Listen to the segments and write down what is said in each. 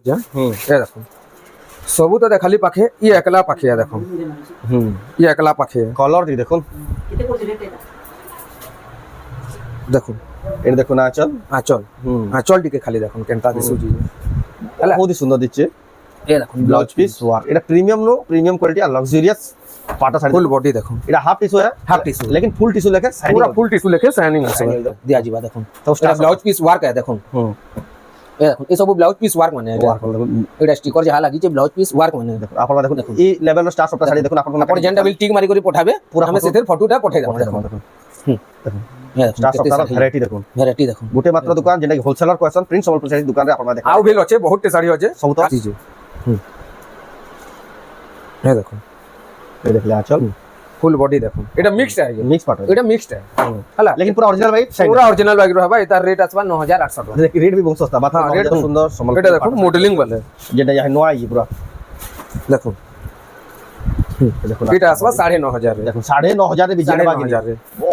ये देखो सबू तो देखाली पाखे ये एकला पाखे है देखो ये एकला पाखे है कलर दी देखो देखो ये देखो ना आंचल आंचल टिके खाली देखो केनता दिसुची हला बहुत ही सुंदर दिचे ये देखो ब्लाउज पीस वाह এটা প্রিমিয়াম নো প্রিমিয়াম কোয়ালিটি আর লাক্সারিয়াস পাটা শাড়ি ফুল বডি দেখো এটা হাফ টিস্যু है हाफ टिश्यू लेकिन फुल टिश्यू लेके पूरा फुल टिश्यू लेके शाइनिंग আছে दिया जीवा देखो तो ब्लाउज पीस वर्क है देखो ये देखो ये सब ब्लाउज पीस वर्क माने এটা স্টিकर যাহা লাগিছে ব্লাউজ পিস ওয়ার্ক মানে দেখো আপনারা দেখুন এই লেভেলর স্টার সফট শাড়ি দেখুন আপনারা যেনটা বিল টিক মারি করে পঠাবে পুরা আমি সেদের ফটোটা পঠাই দেব দেখো দেখুন স্টার সফট ভ্যারাইটি দেখো গোটে মাত্র দোকান যেটা কি হোলসেলর কোয়েশন প্রিন্স সম্বলপুর শাড়ি দোকান রে আপনারা দেখো আউ বিল আছে বহুত শাড়ি আছে सब तो चीज ये देखो ये देख ले आंचल फुल बॉडी देखो এটা মিক্সড है मिक्स पाटा এটা মিক্সড है हला लेकिन पूरा ओरिजिनल भाई पूरा ओरिजिनल बैग रहबा एता रेट आसबा 9800 टाका देखिए रेट भी बहुत सस्ता बात रेट सुंदर सम्बलपुर এটা দেখো মডেলিং वाले যেটা यहां नया ये पूरा देखो देखो এটা আসবা 9500 রে देखो 9500 रे भी जेना बाकी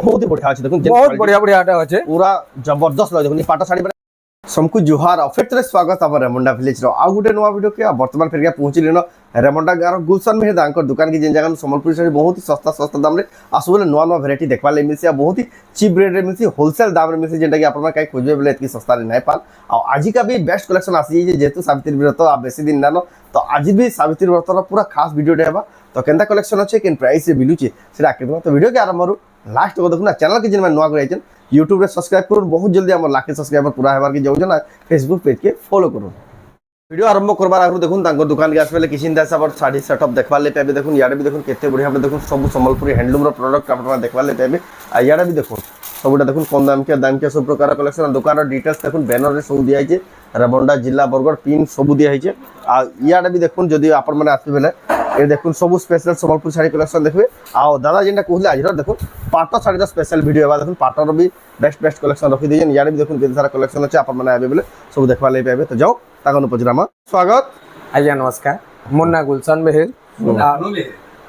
बहुत ही बढ़िया আছে দেখুন बहुत बढ़िया बढ़िया आटा আছে पूरा जबरदस्त लगे देखो पाटा शाड़ी सबको जुहार और फिर स्वागत है रेमुंडा विलेज रो आ गुटे नवा वीडियो के वर्तमान फिर पहुंचली न रेमुंडा गार गुलशन में दांकर दुकान की जिन जगह संबलपुर साड़ी बहुत ही सस्ता सस्ता दाम रे आसबले नवा नवा वैरायटी देखबा ले मिलसी बहुत ही चीप रेट रे मिलसी होलसेल दाम रे मिलसी जेंटा कि आपन काई खोजबे बेले इतनी सस्ता रे नै पाल और आज का भी बेस्ट कलेक्शन आसी जे जेतु सावित्री व्रत आ बेसी दिन ना तो आज भी सावित्री व्रत रो पूरा खास वीडियो हेबा तो केनता कलेक्शन अछि केन प्राइस रे बिलुची सेटा आके तो वीडियो के आरंभ रू लास्ट को देखुना चैनल के जिन में नवा कराइछन यूट्यूब रे सब्सक्राइब करूँ बहुत जल्दी हम लाख सब्सक्राइबर पूरा हेबार की जाऊँ ना फेसबुक पेज के फॉलो करूँ वीडियो आरंभ करबार आगु देखुन तांको दुकान के आसबेले किसिन दास अब साड़ी सेटअप देखबा ले पाबे देखुन याडे भी देखुन केते बढ़िया हम देखुन सब संबलपुरी हैंडलूम रो प्रोडक्ट आपन देखबा ले पाबे आ याडे भी देखुन सबटा देखुन कम दाम के सब प्रकार कलेक्शन दुकान रो डिटेल्स देखुन बैनर रे सब दिया छै रेमुंडा जिला बरगढ़ पिन सब दिया छै आ याडे भी देखुन जदी आपन माने आसबेले ए देखुन सब स्पेशल संबलपुर साड़ी कलेक्शन देखबे आ दादा जेंटा कहले आज देखुन पाटो साड़ी रो स्पेशल वीडियो हेबा देखुन पाटो रो भी बेस्ट कलेक्शन रखी दिजन याडे भी देखुन केते सारा कलेक्शन अछि आपन माने आबे बेले सब देखबा ले पाबे तो जाओ तागन पजरामा स्वागत आज्ञा नमस्कार मोर ना गुलशन मेहर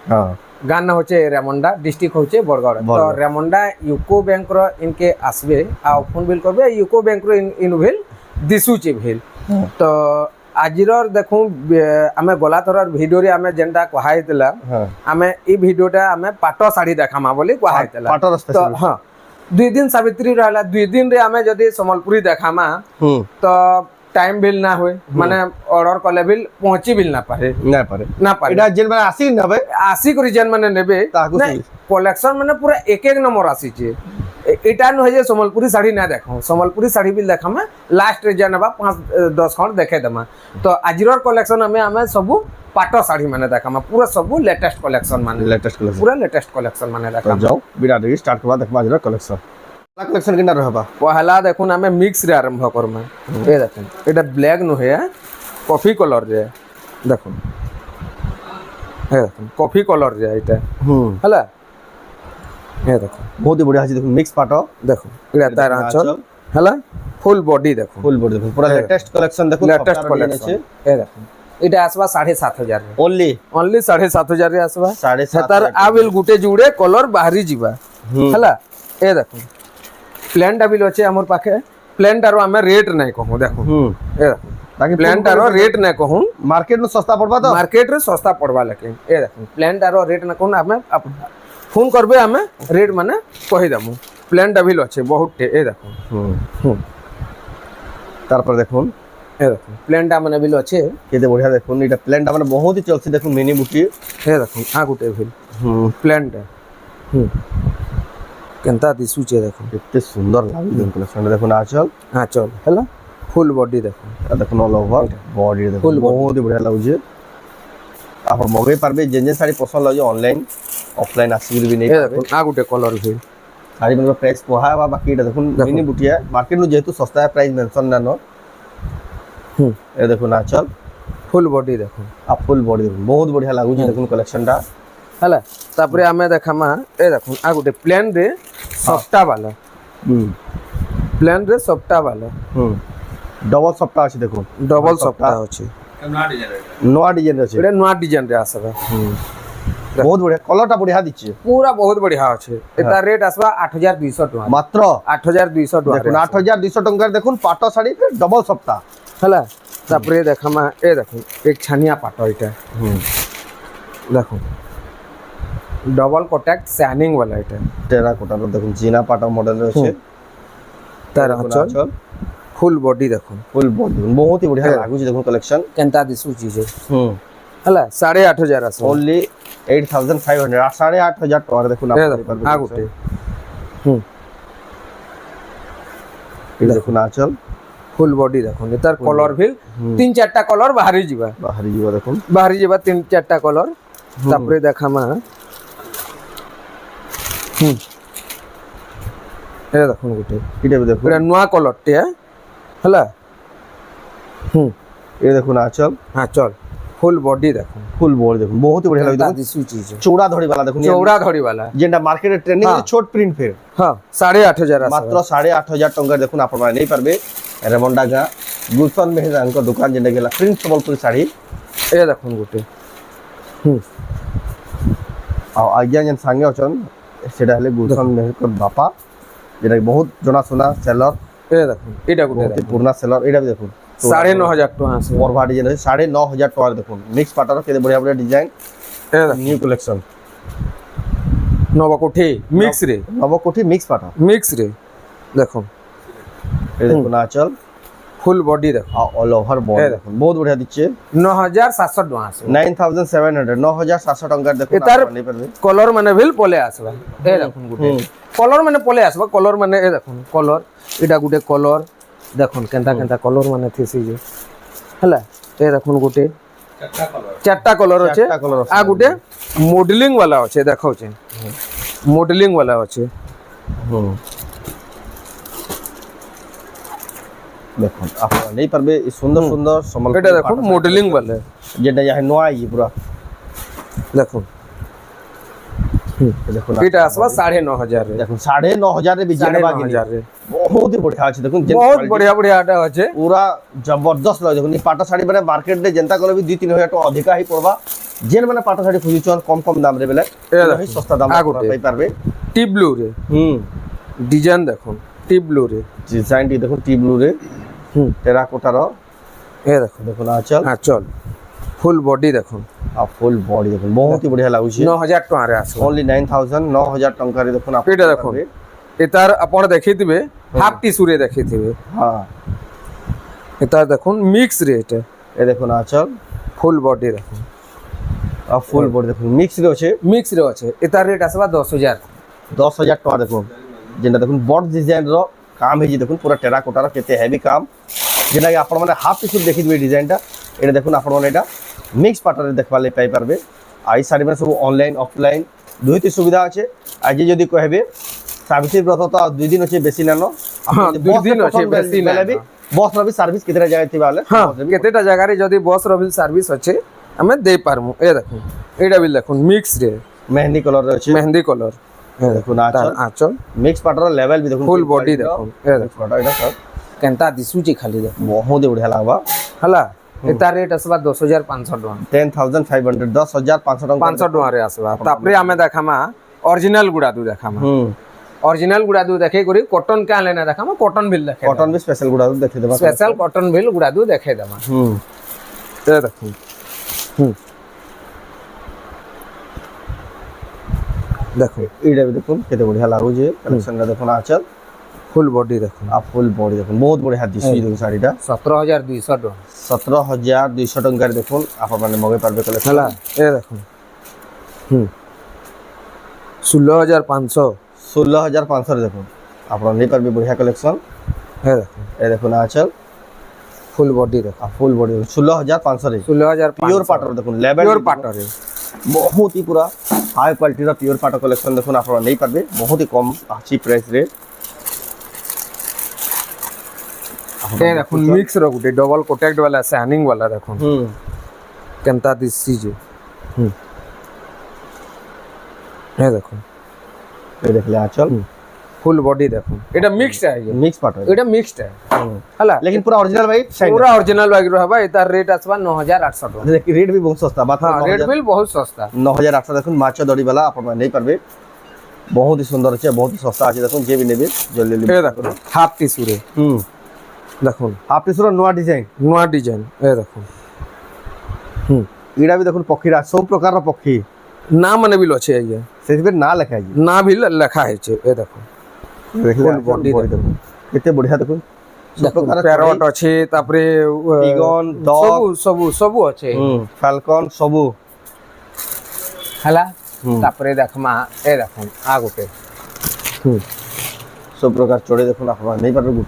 हां गान होचे रेमुंडा डिस्ट्रिक्ट होचे बरगढ़ तो रेमुंडा यूको बैंक रो इनके आसबे आ फोन बिल करबे यूको बैंक रो इनविल दिसुचे भेल तो आजिर देखूँ आम गला थर भिडियो रे आम जेनटा कहाइतला आम ई भिडियोटा आम पाट शाढ़ी देखामा बोली कहाइतला तो हां 2 दिन सावित्री रहला 2 दिन रे आम जदी संबलपुरी देखामा तो टाइम बिल ना होय माने ऑर्डर कले बिल पहुंची बिल ना पारे एटा जेन माने आसी नबे आसी करी जेन माने नेबे कलेक्शन माने पूरा एक एक नंबर आसी छे एटा न जे संबलपुरी साड़ी ना देखो संबलपुरी साड़ी बिल देखामा लास्ट रे जनबा 5-10 खंड देखे दमा तो आजिरर कलेक्शन हमें सब पाटो साड़ी माने देखामा पूरा सब लेटेस्ट कलेक्शन पूरा लेटेस्ट कलेक्शन माने देखामा जाओ बिना देरी स्टार्ट करबा देखबा आजिरर कलेक्शन किना रहबा पहला देखुन हमें मिक्स रे आरंभ करमा ए देखुन एटा ब्लैक न है कॉफी कलर रे देखुन ए देखुन कॉफी कलर रे एटा हला ए देखो बहुत ही बढ़िया है देखो मिक्स पाटो देखो एटा तार आंचल हला फुल बॉडी देखो पूरा लेटेस्ट कलेक्शन देखो लेटेस्ट कलेक्शन ए देखो एटा आसबा 7500 रे ओनली 7500 रे आसबा 7500 तार आविल गुटे जुड़े कलर बाहरी जीवा हला ए देखो प्लेन डाबिल अछि हमर पाखे प्लेन टारो हमें रेट नै कहू देखो ए देखो ताकि प्लेन टारो रेट नै कहू मार्केट में सस्ता पड़बा तो मार्केट रे सस्ता पड़बा लेकिन ए देखो प्लेन टारो रेट नै कहू हमें फोन करबे हमें रेट माने कहि दमु प्लेन डाबिल अछि बहुत ए देखो तार पर देखो ए देखो प्लेन डा माने बिल अछि केते बढ़िया देखो एटा प्लेन डा माने बहुत ही चलसी देखो मिनी बुटी ए देखो आ गुटे बिल प्लेन डा केनता दिसुचे देखो कितने सुंदर लागी कलेक्शन देखो आंचल हैला फुल बॉडी देखो ऑल ओवर बॉडी देखो बहुत ही बढ़िया लागुचे आप मगे पारबे जेन साड़ी पसंद लागे ऑनलाइन ऑफलाइन आसी भी नहीं देखो आ गुटे कलर भी साड़ी में प्राइस कोहा बा बाकी देखो मिनी बुटिया मार्केट में जेतु सस्ता है प्राइस मेंशन ना नो ए देखो आंचल फुल बॉडी देखो आ फुल बॉडी देखो बहुत बढ़िया लागुचे देखो कलेक्शन टा हला तापरे हमें देखामा ए देखो आ गुटे प्लेन रे सफ्टा वाला प्लेन रे सफ्टा वाला डबल सफ्टा अछि देखो डबल सफ्टा अछि नवा डिजाइन अछि एटा नवा डिजाइन रे आसबा बहुत बढ़िया कलरटा बढ़िया दिछि पूरा बहुत बढ़िया अछि एटा रेट आसबा 8200 टका मात्र 8200 टका देखो 8200 टका देखो पाटो साड़ी डबल सफ्टा हला তারপরে দেখামা এ দেখুন এক ছানিয়া পাট এটা দেখুন ডবল কটাক্ট শাইনিং वाला এটা টেরাকোটার দেখুন জিনা পাটা মডেল রয়েছে তার দেখুন আঁচল আঁচল ফুল বডি দেখুন ফুল বডি বহুত হি বঢ়িয়া লাগুଛି দেখুন কলেকশন কেনতা দিশুଛି যে হুম ହେଲା 8,500 আসবে ओनली 8500 8,500 टका देखुन ଏ ଦେଖୁন ଆଉ ଗୋଟେ হুম এটা দেখুন আঁচল ফুল বডি দেখুন এটার কলর ভিল 3-4টা কলর বাহারি ଯିବା বাহারি ଯିବ দেখুন বাহারি ଯିବା 3-4টা কলর তারপরে দেখামা হুম এটা দেখুন ଗୋଟେ এটা দেখুন এটা নয়া কলরটি ହେଲା হুম ये देखुन आंचल হ্যাঁ চল ফুল বডি দেখুন फुल बॉडी देखुन बहुत ही बढ़िया लगे देखुन দিশুଛି যে चौड़ा धड़ी वाला देखुन চৌড়া ধড়ি वाला जेंटा मार्केट रे ट्रेंडिंग हाँ। छोट प्रिंट फेर হ্যাঁ 8,500 আসবে मात्र 8,500 टंका देखुन आपण माने नहीं पारबे रेमंडा गां गुलशन मेहरा को दुकान जेंटा गेला प्रिंट संबलपुरी साड़ी এ দেখুন ଗୋଟେ হুম आ आज्ञा जेन संगे अछन सेटा हले गुलशन मेहर को बापा जेटा कि बहुत जना सुना सेलर এ দেখুন এটা ଗୋଟେ बहुत ही पुराना सेलर एटा भी देखुन 9,500 টাকা আসবে परभा डिजाइन 9,500 टका देखुन मिक्स पाटर के बढ़िया बढ़िया डिजाइन এ দেখুন न्यू कलेक्शन নবকোঠি মিক্স রে नवकोठी मिक्स पाटर মিক্স রে দেখুন ये देखुन आंचल ফুল বডি দেখুন ऑल ओवर बॉडी देखुन बहुत बढ़िया दिच्छे 9,700 টাকা আসবে 9,700 9,700 टंका देखुन এটার नहीं पारबे কলর মানে ভিল পলে আসবে এ দেখুন গুটে কলর মানে পলে আসবে কলর মানে এ দেখুন কলর এটা গুটে কলর দেখুন কেনতা কেনতা কলর মানে থিসি যে ହେଲା এ দেখুন গুটে চারটা কলর আছে চারটা colour আছে। আর গুটে মডেলিং वाला আছে দেখাউছে মডেলিং वाला আছে देखुन आप नहीं पारबे ई सुंदर सुंदर समल এটা দেখুন মডেলিং वाला जेटा यहाँ नया ये पूरा দেখুন ये देखुन এটা আসবা 9,500 রে देखुन 9,500 रे बिजन बागी 9,500 रे बहुत ही बढ़िया আছে দেখুন बहुत बढ़िया बढ़िया आटा আছে पूरा जबरदस्त लगे देखुन ई पाटा साड़ी माने मार्केट रे जनता कोले भी 2-3 हजार टका अधिका ही पड़बा जेन माने पाटा साड़ी खोजुचन कम कम दाम रे बेले देखुन। ही सस्ता दाम आगुटे। पाई पारबे টি ব্লু রে ডিজাইন দেখুন টি ব্লু রে डिजाइन टी देखुन टी ब्लू रे হুম टेराकोटा रो এ দেখুন देखुन आंचल হ্যাঁ চল ফুল বডি দেখুন आ फुल बॉडी देखुन बहुत ही बढ़िया लागुची 9,000 টাকা রে আসবে ओनली 9,000 9,000 टंका रे देखुन आप এটা দেখুন এটার আপন দেখিଥିବେ হাফ টিস্যু রে দেখিଥିବେ हां এটা দেখুন মিক্স রে এটা ये देखुन आंचल ফুল বডি দেখুন आ फुल बॉडी देखुन मिक्स रे আছে মিক্স রে আছে এটার রেট আসবা 10,000 10,000 टका देखुन जेंटा देखुन बॉड डिजाइन रो काम है जी देखुन पूरा टेराकोटा रो केते हेवी काम जेना कि आपण माने हाफ टिश्यू देखि दिबे डिजाइनटा एटा देखुन आपण माने एटा मिक्स पाटर देखबा ले पाई पारबे आई साड़ी में सब ऑनलाइन ऑफलाइन दुईटी सुविधा আছে आज যদি কইবে সার্ভিস ব্রত তো 2 দিন আছে বেশি নানো হ্যাঁ, দুই দিন আছে, বেশি না। বস র भी सर्विस कितने जगह थी वाले হ্যাঁ কেতেটা জায়গারে যদি বস রবিল সার্ভিস আছে আমি দেই পারমু এ দেখুন এটা বিল দেখুন মিক্স রে मेहंदी कलर रे আছে মেহেন্দি কলর দেখুন তার আঁচল আঁচল मिक्स पाटर लेवल भी देखुन ফুল বডি দেখুন এ দেখুন मिक्स पाटर এটা সব কেনতা দিশুছি খালি দেখুন बहुत ही बढ़िया लागबा হলা এটার রেট আসবা 10,500 টাকা 10,500 10,500 टका 500 টাকা রে আসবা তারপরে আমি দেখামা অরিজিনাল গুড়া দু দেখামা অরিজিনাল গুড়া দু দেখে করি কটন কে আনলে না দেখামা কটন বিল দেখে कॉटन भी स्पेशल गुड़ा देखे देबा স্পেশাল কটন বিল গুড়া দু দেখে দেমা এ দেখুন হুম দেখুন এইটা भी देखुन केते बढ़िया लागु जे कलेक्शन रा देखुन आंचल ফুল বডি দেখুন आ फुल बॉडी देखुन बहुत बढ़िया दिसुई देखुन साड़ीटा 17,200 টাকা 17,200 टंका रे देखुन आप माने मगे पारबे कलेक्शन হলা এ দেখুন হুম 16,500 16,500 रे देखुन आप नहीं पारबे बढ़िया कलेक्शन এ দেখুন ए देखुन आंचल ফুল বডি দেখুন आ फुल बॉडी 16,500 रे 16,500 प्योर पाटर देखुन लेवल পিওর পাটরে बहुत ही पूरा हाई क्वालिटी रा प्योर पाटर कलेक्शन देखुन आप नहीं पारबे बहुत ही कम चीप प्राइस रे এ দেখুন মিক্স র গুটে ডবল কটাক্ট वाला শাইনিং वाला দেখুন কেনতা দিছি যে হুম এ দেখুন ये देख ले आंचल ফুল বডি দেখুন এটা মিক্সড আছে मिक्स पाटर এটা मिक्सड है हला लेकिन पूरा ओरिजिनल भाई शाइन पूरा ओरिजिनल बागी रहबा एतार रेट आसबा 9,800 टाका देखिए रेट भी बहुत सस्ता बात हां रेट बिल बहुत सस्ता 9,800 देखुन माछ दड़ी वाला अपन नहीं पारबे बहुत ही सुंदर আছে बहुत ही सस्ता আছে দেখুন যে भी नेबे जल्दी ए देखो हाफ टिश्यू रे দেখুন হাফ টিস্যুর নୂଆ ডিজাইন নূଆ ডিজাইন এ দেখুন হুম ଏଇଟା ବି ଦେଖୁন ପକ୍ଷୀରା ସବୁ ପ୍ରକାରର ପକ୍ଷୀ না মানে বিল আছে আজ্ঞা ସେଥିପାଇଁ ନାଁ ଲେଖା ହେଇଛି না বিল লেখা হয়েছে এ দেখুন ଦେଖିଲେ Full body body ଦେଖୁন କେତେ ବଢିଆ ଦେଖୁন ସବୁ দেখুন ପ୍ରକାର প্যারট আছে তারপরে ଟିଗନ ଡଗ୍ ସବୁ ସବୁ ସବୁ আছে ଫାଲକନ ସବୁ ହେଲା ହୁଁ। ତାପରେ ଦେଖମା ଏ ଦେଖୁন আ গোটে ସବୁ ପ୍ରକାର ଚଢ଼େଇ ଦେଖୁନ ଆପଣ ନେଇପାରିବେ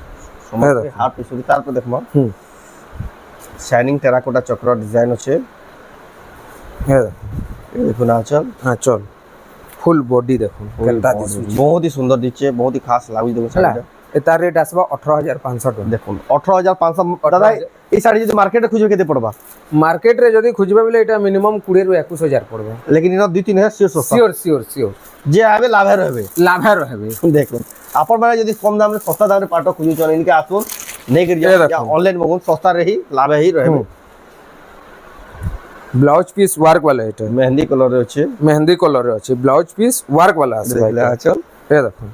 ସମସ୍ତେ ଦେଖୁନ। ହାଫ টিস্যୁ ତାପରେ ଦେଖମା হুম শাইনিং টেরাকোটা চক্র ডিজাইন আছে এ দেখুন ये देखो आंचल হ্যাঁ চল ফুল বডি দেখুন কেনতা দিছু बहुत ही सुंदर दिखे बहुत ही खास लागू देखो ହେଲା শাড়িটা এটার রেট আসবা 18500 টাকা দেখুন 18500 দাদা এই শাড়ি যদি মার্কেটে খুঁজবে কেতে পড়বা মার্কেট রে যদি খুঁজবে বলে এটা মিনিমাম 20 রু 21000 পড়বে लेकिन इना 2-3000 सियोर सस्ता সিওর সিওর সিওর जे आबे लाभे रहबे লাভে রহবে देखो अपन माने যদি कम दाम रे सस्ता दाम रे पाटो खुजुचन इनके आसुन नहीं कर ये जा देखो। ऑनलाइन मगुन सस्ता रही लाभे ही रहबे ব্লাউজ পিস ওয়ার্ক वाला এটা मेहंदी कलर रे আছে মেহেন্দি কলর আছে ব্লাউজ পিস ওয়ার্ক वाला আছে देखले आंचल এ দেখুন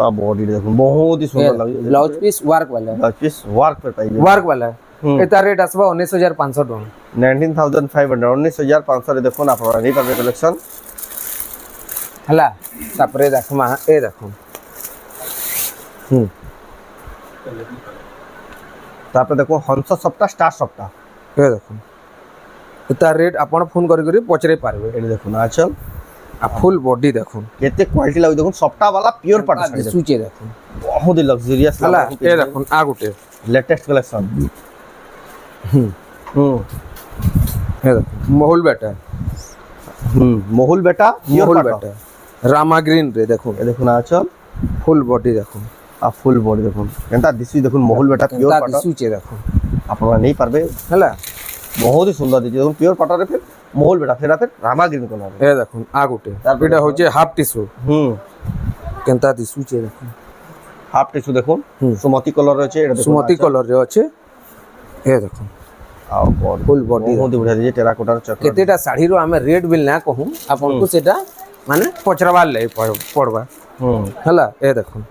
आ बॉडी देखो बहुत ही सुंदर लागू ব্লাউজ পিস ওয়ার্ক वाला ब्लाउज पीस वर्क पे पाइबे ওয়ার্ক वाला হুম। এটার রেট আসবা 19500 টাকা 19500 19500 রে দেখুন আপনারা नहीं पाबे कलेक्शन ହେଲା ତାପରେ ଦେଖମା ଏ ଦେଖୁন तापर देखो हंस सप्ताह स्टार सप्ताह ଏ ଦେଖୁন এটার রেট আপন ফোন করি করি পচরে পারবে ये देखो आंचल আর ফুল বডি দেখুন केते क्वालिटी लागू देखो सप्ताह वाला प्योर पाटा साड़ी देखो সুচে দেখুন बहुत ही लग्जरियस ହେଲା लगा এ দেখুন আ গোটে लेटेस्ट कलेक्शन হুম এ দেখুন মহুল বেটা मोहुल बेटा प्योर মহুল पाटा বেটা রামা গ্রিন রে দেখুন ये देखो आंचल ফুল বডি দেখুন आ फुल बॉडी देखो केनता दिसी देखो मोहुल बेटा प्योर তা पाटा সুচে দেখুন आपन नहीं पारबे ହେଲା बहुत ही सुंदर दिसी देखो प्योर पाटा रे फिर मोहुल बेटा फिर रामा ग्रीन कलर এ দেখুন আ গোটে তারপরে এটা হচ্ছে হাফ টিস্যু কেনতা দিসুচে দেখুন हाफ टिश्यू देखो হুম। सुमति कलर रे ये देखो সুমতি কলর রে আছে এ দেখুন आ बॉडी ফুল বডি बहुत ही बढ़िया दिसी टेराकोटा चक्र কেতেটা শাড়ির আমি রেট বিল না কহু আপনাকে সেটা মানে পচরাবার লাগে পড়বা ହେଲା ଏ ଦେଖୁন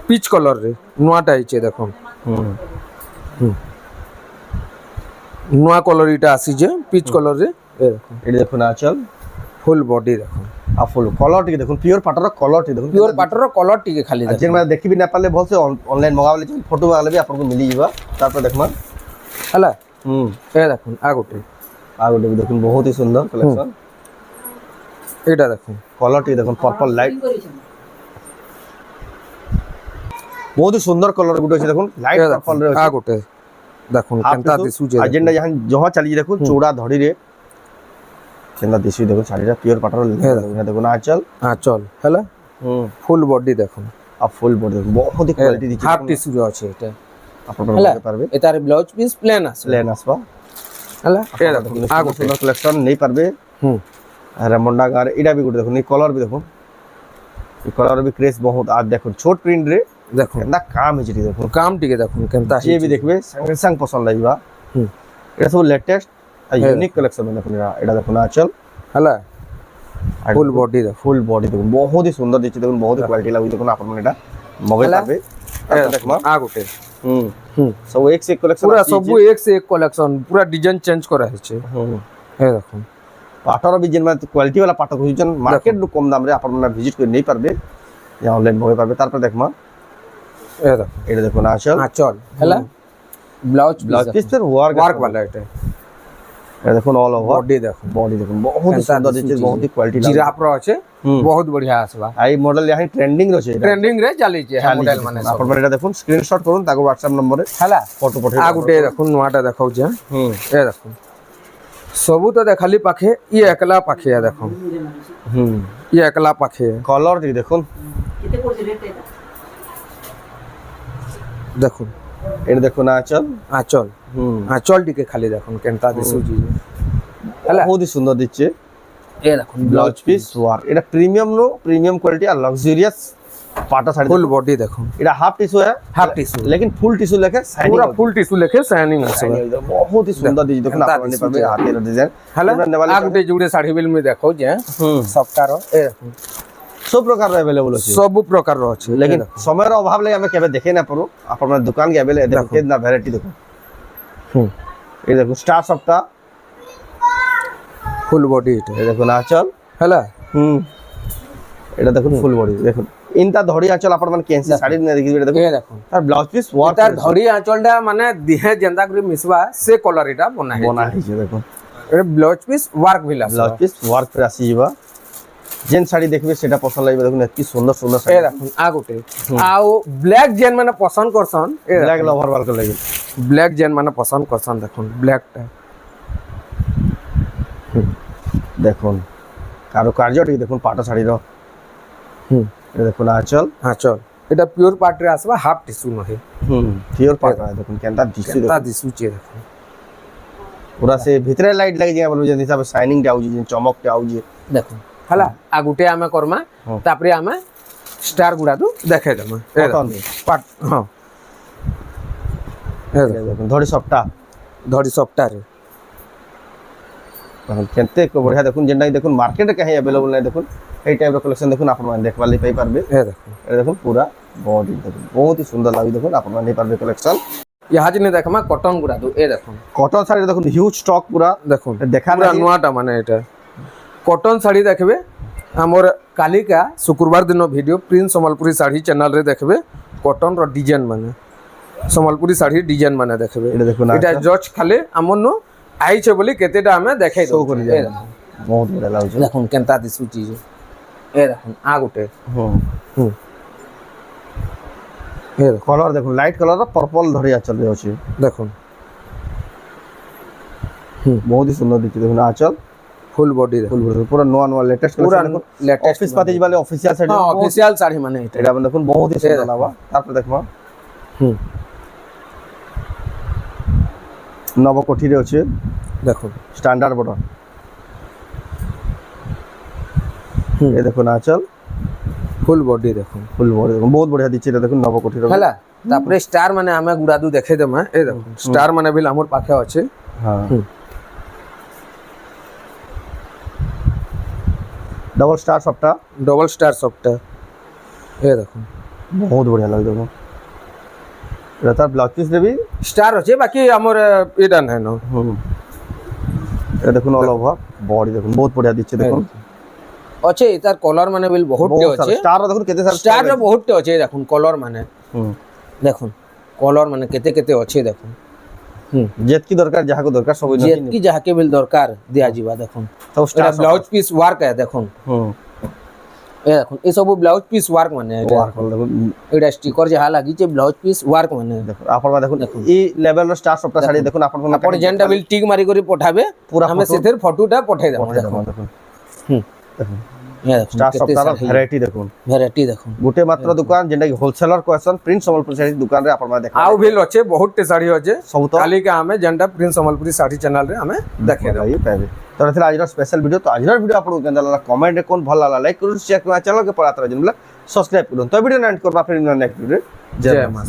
ପିଚ୍ କଲର୍ରେ ନୂଆଟା ହେଇଛେ ଦେଖୁନ ନୂଆ କଲର୍ ଇଟା ଆସିଛେ ପିଚ୍ କଲର୍ରେ ଏ ଦେଖୁନ ये देखो आंचल ଫୁଲ୍ ବଡି ଦେଖୁନ आ फुल कलर टी देखो प्योर पाटर कलर टी देखो ପିଓର ପାଟର କଲର୍ ଟିକେ ଖାଲି ଦେଖୁନ जेन मैं देखि भी ना पाले बहुत से ऑनलाइन मंगावले फोटो वाले भी आपको मिली जीवा तापर देखमा ହେଲା ଏ ଦେଖୁନ ଆଉ ଗୋଟେ आ गोटे भी देखो बहुत ही सुंदर कलेक्शन ଏଇଟା ଦେଖୁନ कलर टी देखो पर्पल लाइट बहुत ही सुंदर कलर गुटे अछि देखो ଏ लाइट पर्पल रे ଦେଖୁନ ଆଉ ଗୋଟେ ଦେଖୁନ କେନ୍ତା ଦିଶୁଛେ एजेंडा जहां जहां चली देखो चौड़ा धड़ी रे केना दिसि देखो साड़ीरा प्योर पाटर देखो ना आंचल ହଁ ଚଲ ହେଲା ଫୁଲ୍ ବଡି ଦେଖୁନ आ फुल बॉडी देखो बहुत ही क्वालिटी दिछि ହାଫ୍ ଟିସ୍ୟୁରେ ଅଛି ଏଇଟା आपण ହେଲା पारबे ଏତାର ବ୍ଲାଉଜ ପିସ୍ ପ୍ଲେନ୍ ଆସିବ प्लेन आसबा ହେଲା ଏ ଦେଖୁନ ଆଉ ଗୋଟେ सुंदर कलेक्शन नहीं पारबे रेमंडा गार इडा भी गुटे देखो नि कलर भी देखो ई कलर भी क्रेज बहुत आज देखो छोट प्रिंट रे ଦେଖୁନ केना काम है जी देखो କାମ ଟିକେ ଦେଖୁନ କେନ୍ତା जे भी देखबे संगे संग पसंद लागिबा एटा सब लेटेस्ट आ यूनिक कलेक्शन में देखो एटा देखो ना चल ହେଲା फुल बॉडी देखो फुल बॉडी देखो बहुत ही सुंदर दिछि देखो बहुत ही क्वालिटी लागु देखो आपण एटा मोबाइल ହେଲା? पाबे देखमा आ गोटे सब एक से एक कलेक्शन पूरा सब एक से एक कलेक्शन पूरा डिजाइन चेंज करा है हे देखो पाटर भी जेन क्वालिटी वाला पाटर खुजन मार्केट नु कम दाम रे आपण ना विजिट कर नहीं पारबे या ऑनलाइन मंगाई पारबे तार पर देखमा ए देखो एटा देखो ना चल हां चल हैला ब्लाउज पीस पर वर्क वाला है ये देखो ऑल ओवर बॉडी देखो बॉडी देखो बहुत ही सुंदर दिछि बहुत ही क्वालिटी जिराफ रो আছে बहुत बढ़िया आसबा आई मॉडल यहां ट्रेंडिंग रो छे ट्रेंडिंग रे चली छे मॉडल माने आपण पर एटा देखो स्क्रीनशॉट करून ताको WhatsApp नंबर रे हैला फोटो पठे आ गुटे देखो नोआटा देखाउ जे ए देखो सबु तो देखाली पाखे ये एकला पाखे है देखो ये एकला पाखे है कलर टी देखो देखो एटा देखो ना चल आंचल आंचल टिके खाली देखो केनता दिसु जी हैला बहुत ही सुंदर दिछे ए देखो ब्लाउज पीस वर्क एटा प्रीमियम नो प्रीमियम क्वालिटी आ लग्जरियस पाटा साड़ी फुल बॉडी देखो एटा हाफ टिश्यू है हाफ टिश्यू लेकिन फुल टिश्यू लेके पूरा फुल टिश्यू लेके शाइनिंग आसे बहुत ही सुंदर दिछ देखो ना आपने पाबे हाथी रो डिजाइन हला आ गुटे जुड़े साड़ी बिल में देखो जे सबटारो ए देखो सब प्रकार अवेलेबल अछि सब प्रकार रो अछि लेकिन समय रो अभाव ले हमें केबे देखे ना परो अपन दुकान के अवेलेबल देखो कितना वैरायटी देखो ये देखो स्टार सप्ताह फुल बॉडी এটা ये देखो आंचल हला এটা দেখুন ফুল বডি দেখুন ইনটা ধড়ি আঁচল আপন মানে কেনসি শাড়ি না দেখি এটা দেখুন এ দেখুন আর ব্লাউজ পিস ওয়ার্ক তার ধড়ি আঁচলটা মানে দিহে যেন্তা করে মিশবা সে কলর এটা বনা হে বনা হইছে দেখুন এ ব্লাউজ পিস ওয়ার্ক ভিলা ব্লাউজ পিস ওয়ার্ক করে আসি যাবা যেন শাড়ি দেখবে সেটা পছন্দ লাগবে দেখুন কি সুন্দর সুন্দর এ শাড়ি দেখুন আ গোটে আও ব্ল্যাক জেন মানে পছন্দ করছন এ ব্ল্যাক লভার ওয়ার্ক লাগবে ব্ল্যাক জেন মানে পছন্দ করছন দেখুন ব্ল্যাকটা দেখুন কারো কার্যটি দেখুন পাটা শাড়ির এটা দেখুন আঁচল আঁচল এটা পিওর পাটরে আসবা হাফ টিস্যু নহে পিওর পাটা দেখুন কেনটা দিছি তা দিসুচি দেখুন पूरा से भीतरे लाइट लगी जाए बोलबो जदी सब शाइनिंग आउजी जे चमक के आउजी দেখুন হলা আ গুটে আমি করমা তারপরে আমি স্টার গুড়া তো দেখাই দেমা এ কটন পাট হ্যাঁ এ দেখুন ধড়ি সপটা ধড়ি সপ্তাহে দেখুন কেনতে को बढ़िया দেখুন যেটা দেখুন মার্কেটে কাহে अवेलेबल নাই দেখুন এই টাইপের কালেকশন দেখুন আপন মানে দেখবা লাই পাই পারবে এ দেখুন এটা দেখুন পুরা বডি দেখুন বহুত ही সুন্দর লাগি দেখুন আপন মানে পারবে কালেকশন ইহাজ নে দেখমা কটন গুড়া তো এ দেখুন কটন শাড়ি দেখুন হিউজ স্টক পুরা দেখুন দেখা পুরা নুয়াটা মানে এটা কটন শাড়ি দেখবে আমার কালিকা শুক্রবার দিন video Prince Sambalpuri sari channel রে দেখবে কটন র ডিজাইন মানে সম্বলপুরি শাড়ি ডিজাইন মানে দেখবে এটা দেখুন এটা জজ খালে আমন আইছে বলি কেতেটা আমি দেখাই শো দઉં করি যায় বহুত বড় লাগুছে দেখুন কেনতা দিসুচি এ দেখুন আ গোটে হুম এ দেখুন কলর দেখুন লাইট কলর पर्पल ধরিয়া চলে আছে দেখুন বহুত ही সুন্দর দিচ্ছে দেখুন আঁচল ফুল বডি ফুল বডি পুরা নয়া নয়া লেটেস্ট পুরা কালেকশন লেটেস্ট অফিস পাতি वाले ऑफिशियल শাড়ি হ্যাঁ অফিশিয়াল শাড়ি মানে এটা এটা দেখুন বহুত ही সুন্দর লাগবা তারপর দেখবা হুম নবকোঠি রে আছে দেখুন স্ট্যান্ডার্ড বর্ডার এই দেখুন আঁচল ফুল বডি দেখুন ফুল বডি দেখুন বহুত বড়িয়া দিচ্ছে এটা দেখুন নবকোঠি রে হেলা তারপরে স্টার মানে আমি গুড়াদু দেখাই দেমা এই দেখুন স্টার মানে বিল আমার পাখে আছে হ্যাঁ ডবল স্টার সবটা ডবল স্টার সবটা এই দেখুন বহুত বড়িয়া লাগে দেখুন এটা তার ব্লাউজ পিস দেবি স্টার আছে বাকি আমার এটা নাই না এটা দেখুন অল ওভার বডি দেখুন বহুত বড়িয়া দিচ্ছে দেখুন আছে তার কলর মানে বিল বহুত আছে স্টার দেখুন কেতে সার স্টার বহুত আছে দেখুন কলর মানে দেখুন কলর মানে কেতে কেতে আছে দেখুন যেতকি দরকার যাহাকে দরকার সবই যেতকি যাহাকে বিল দরকার দিয়া ଯିବା দেখুন সব এটা ব্লাউজ পিস ওয়ার্ক আছে দেখুন এ দেখুন এই সব ব্লাউজ পিস ওয়ার্ক মানে এটা ওয়ার্ক দেখুন এটা স্টিকর যাহা লাগিছে ব্লাউজ পিস ওয়ার্ক মানে দেখুন আপনারা দেখুন এই লেভেলর স্টার সবটা শাড়ি দেখুন আপনারা আপন যেনটা বিল টিক মারি করে পঠাবে পুরা আমি সেথের ফটোটা পঠাই দেব দেখুন দেখুন দেখুন স্টার সবটার ভ্যারাইটি দেখুন ভ্যারাইটি দেখুন গোটে মাত্র দোকান যেটা কি হোলসেলর কোয়েশন প্রিন্স সম্বলপুরি শাড়ি দোকান রে আপনারা দেখুন আউ বিল আছে বহুত তে শাড়ি আছে সব তো কালিকা আমি যেনটা প্রিন্স সম্বলপুরি শাড়ি চ্যানেল রে আমি দেখাই দেব পাইবে তো এটা আজর স্পেশাল ভিডিও তো আজর ভিডিও আপনাদের কেন লাগলা কমেন্ট রে কোন ভালো লাগলা লাইক করুন শেয়ার করুন চ্যানেল কে পড়াতে রাখুন সাবস্ক্রাইব করুন তো ভিডিও এন্ড করবা ফির নেক্সট ভিডিও জয় মা